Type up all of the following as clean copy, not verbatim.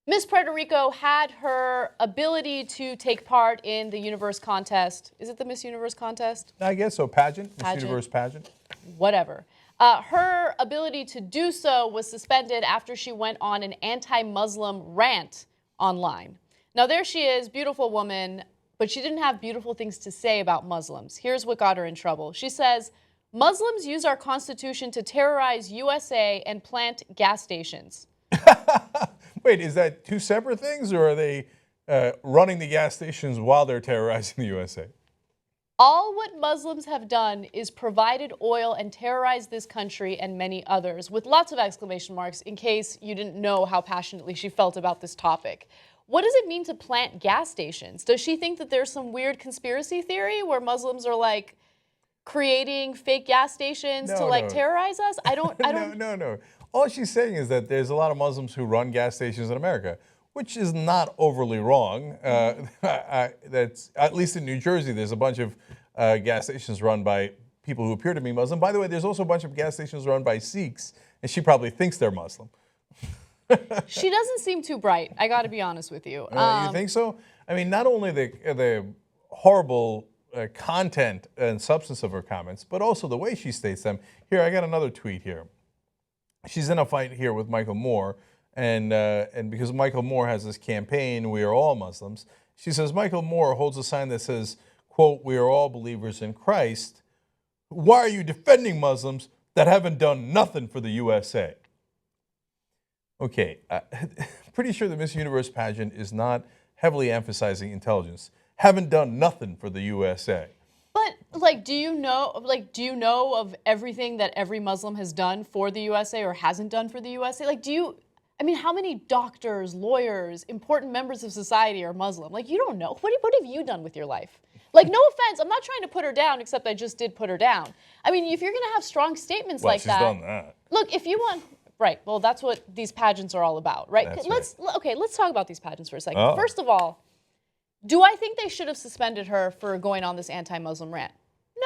Miss Puerto Rico had her ability to take part in the Universe contest. Is it the Miss Universe contest? I guess so. Pageant. Miss Universe pageant. Whatever. Her ability to do so was suspended after she went on an anti-Muslim rant online. Now there she is, beautiful woman, but she didn't have beautiful things to say about Muslims. Here's what got her in trouble. She says, Muslims use our constitution to terrorize USA and plant gas stations. Wait, is that two separate things, or are they running the gas stations while they're terrorizing the USA? All what Muslims have done is provided oil and terrorized this country and many others, with lots of exclamation marks in case you didn't know how passionately she felt about this topic. What does it mean to plant gas stations? Does she think that there's some weird conspiracy theory where Muslims are like creating fake gas stations to terrorize us? I don't. No. All she's saying is that there's a lot of Muslims who run gas stations in America, which is not overly wrong. That's at least in New Jersey. There's a bunch of gas stations run by people who appear to be Muslim. By the way, there's also a bunch of gas stations run by Sikhs, and she probably thinks they're Muslim. She doesn't seem too bright. I got to be honest with you. You think so? I mean, not only the horrible content and substance of her comments, but also the way she states them. Here, I got another tweet here. She's in a fight here with Michael Moore, and because Michael Moore has this campaign, "We are all Muslims," she says Michael Moore holds a sign that says, quote, "We are all believers in Christ. Why are you defending Muslims that haven't done nothing for the USA?" Okay, pretty sure the Miss Universe pageant is not heavily emphasizing intelligence. Haven't done nothing for the USA. But do you know of everything that every Muslim has done for the USA or hasn't done for the USA? How many doctors, lawyers, important members of society are Muslim? You don't know. What have you done with your life? No offense, I'm not trying to put her down, except I just did put her down. I mean, if you're going to have strong statements like that. Well, she's done that. Look, if you want. Right. Well, that's what these pageants are all about, right? Let's talk about these pageants for a second. First of all, do I think they should have suspended her for going on this anti-Muslim rant?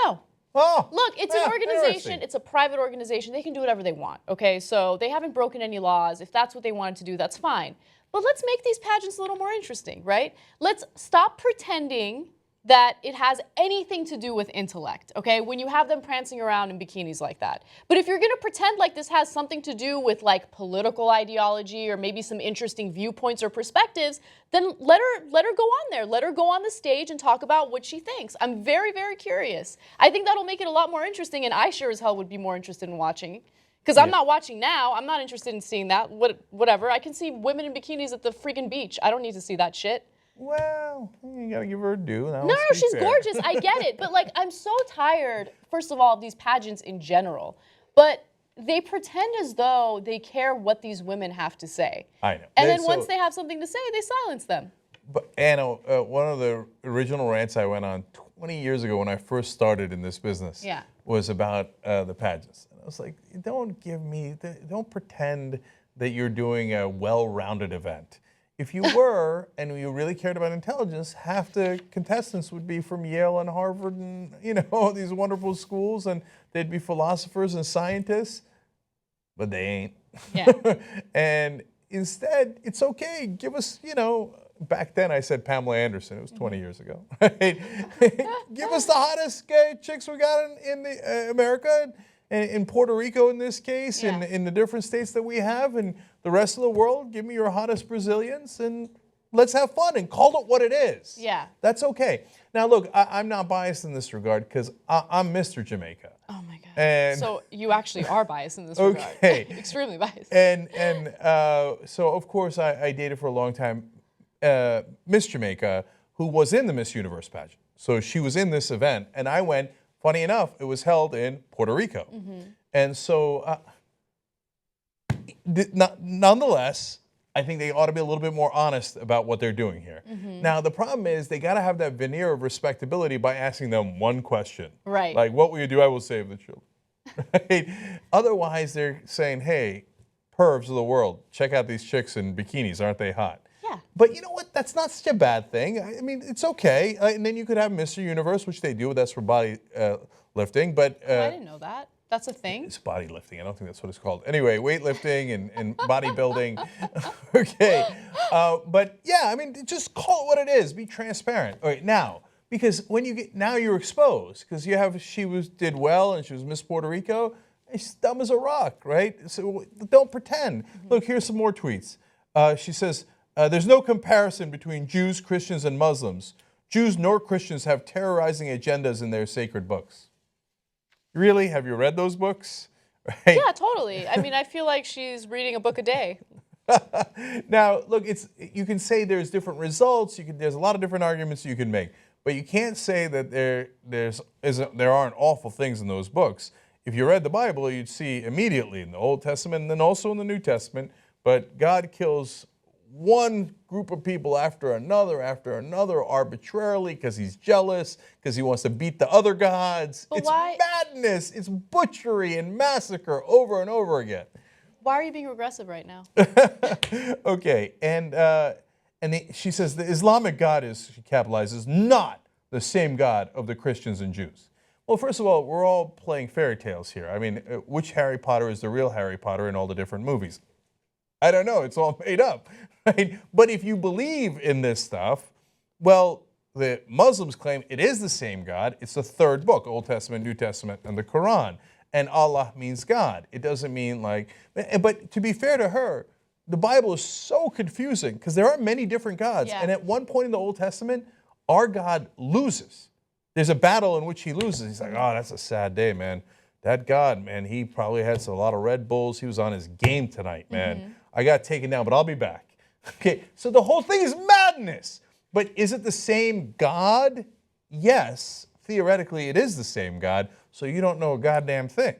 No. Look, it's an organization. It's a private organization. They can do whatever they want, okay? So they haven't broken any laws. If that's what they wanted to do, that's fine. But let's make these pageants a little more interesting, right? Let's stop pretending that it has anything to do with intellect, okay? When you have them prancing around in bikinis like that. But if you're gonna pretend like this has something to do with political ideology or maybe some interesting viewpoints or perspectives, then let her go on there. Let her go on the stage and talk about what she thinks. I'm very, very curious. I think that'll make it a lot more interesting, and I sure as hell would be more interested in watching. Because I'm not watching now. I'm not interested in seeing that. Whatever. I can see women in bikinis at the freaking beach. I don't need to see that shit. Well, you gotta give her a due. No, she's gorgeous. I get it. But I'm so tired, first of all, of these pageants in general. But they pretend as though they care what these women have to say. I know. And then once they have something to say, they silence them. But Anna, one of the original rants I went on 20 years ago when I first started in this business was about the pageants. And I was like, don't pretend that you're doing a well-rounded event. If you were, and you really cared about intelligence, half the contestants would be from Yale and Harvard and, all these wonderful schools, and they'd be philosophers and scientists, but they ain't. Yeah. And instead, it's okay. Give us, back then I said Pamela Anderson. It was 20 years ago. Give us the hottest chicks we got in America, in Puerto Rico in this case, in the different states that we have, and the rest of the world. Give me your hottest Brazilians, and let's have fun and call it what it is. Yeah. That's okay. Now, look, I'm not biased in this regard because I'm Mr. Jamaica. Oh, my God. And so you actually are biased in this regard. Okay. Extremely biased. And so, of course, I dated for a long time Miss Jamaica, who was in the Miss Universe pageant. So she was in this event, and I went. Funny enough, it was held in Puerto Rico. And so, nonetheless, I think they ought to be a little bit more honest about what they're doing here. Now, the problem is they got to have that veneer of respectability by asking them one question. Right. Like, what will you do? I will save the children. Right? Otherwise, they're saying, hey, pervs of the world, check out these chicks in bikinis. Aren't they hot? Yeah. But you know what? That's not such a bad thing. I mean, it's okay. And then you could have Mr. Universe, which they do. That's for body lifting. But I didn't know that. That's a thing? It's body lifting. I don't think that's what it's called. Anyway, weightlifting and bodybuilding. Okay. But yeah, I mean, just call it what it is. Be transparent. All right, now, because when you get, now you're exposed, because you have, did well and she was Miss Puerto Rico. She's dumb as a rock, right? So don't pretend. Look, here's some more tweets. She says, there's no comparison between Jews, Christians, and Muslims. Jews nor Christians have terrorizing agendas in their sacred books. Really? Have you read those books? Right? Yeah, totally. I mean, I feel like she's reading a book a day. Now, look, you can say there's different results. There's a lot of different arguments you can make, but you can't say that there aren't awful things in those books. If you read the Bible, you'd see immediately in the Old Testament and then also in the New Testament, but God kills one group of people after another arbitrarily because he's jealous, because he wants to beat the other gods. But it's why? Madness. It's butchery and massacre over and over again. Why are you being regressive right now? Okay, she says the Islamic God is, she capitalizes, not the same God of the Christians and Jews. Well, first of all, we're all playing fairy tales here. I mean, which Harry Potter is the real Harry Potter in all the different movies? I don't know. It's all made up, right? But if you believe in this stuff, well, the Muslims claim it is the same God. It's the third book, Old Testament, New Testament, and the Quran. And Allah means God. It doesn't mean like, but to be fair to her, the Bible is so confusing because there are many different gods. Yeah. And at one point in the Old Testament, our God loses. There's a battle in which he loses. He's like, oh, that's a sad day, man. That God, man, he probably had a lot of Red Bulls. He was on his game tonight, man. I got taken down, but I'll be back. Okay, so the whole thing is madness. But is it the same God? Yes, theoretically it is the same God, so you don't know a goddamn thing.